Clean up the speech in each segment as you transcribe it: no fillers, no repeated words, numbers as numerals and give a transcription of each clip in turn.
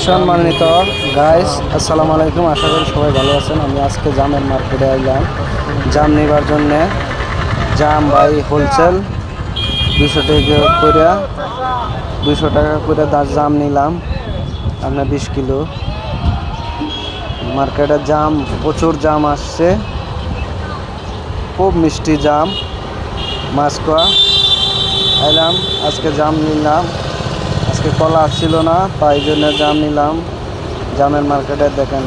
সম্মানিত গাইস, আসসালামু আলাইকুম। আশা করি সবাই ভালো আছেন। আমি আজকে জামের মার্কেটে আইলাম জাম নেবার জন্যে। জাম ভাই হোলসেল 200 টাকা করে 200 টাকা করে জাম নিলাম আপনার 20 কিলো। মার্কেটে জাম প্রচুর জাম আসছে, খুব মিষ্টি জাম। মাসকোয়া আইলাম আজকে জাম নিলাম। আজকে কলা ছিল না, তাই জন্য জাম নিলাম। জামের মার্কেটে দেখেন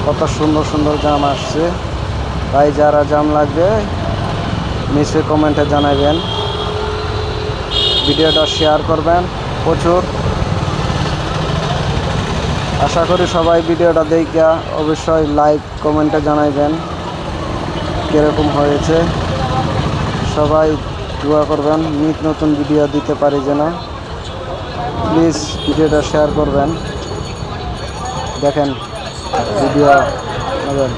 কত সুন্দর সুন্দর জাম আসছে। তাই যারা জাম লাগবে নিচে কমেন্টে জানাবেন, ভিডিওটা শেয়ার করবেন প্রচুর। আশা করি সবাই ভিডিওটা দেখে অবশ্যই লাইক কমেন্টে জানাবেন কীরকম হয়েছে। সবাই দোয়া করবেন নিত্য নতুন ভিডিও দিতে পারি যেন। প্লিজ ভিডিওটা শেয়ার করবেন। দেখেন ভিডিও নেবেন।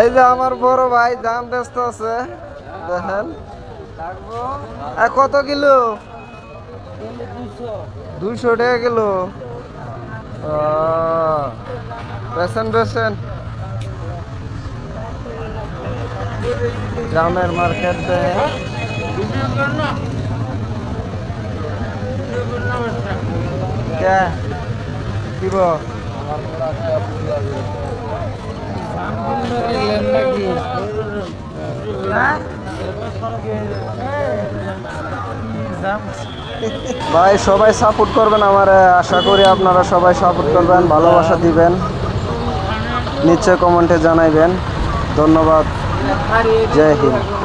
এই যে আমার বড় ভাই জাম ব্যস্ত আছে, দেখেন। কত কিলো? 200 টাকা কিলো। বেছেন বেছেন জামের মার্কেট দিব। ভাই সবাই সাপোর্ট করবেন আমার, আশা করি আপনারা সবাই সাপোর্ট করবেন, ভালোবাসা দিবেন, নিশ্চয় কমেন্টে জানাইবেন। ধন্যবাদ, জয় হিন্দ।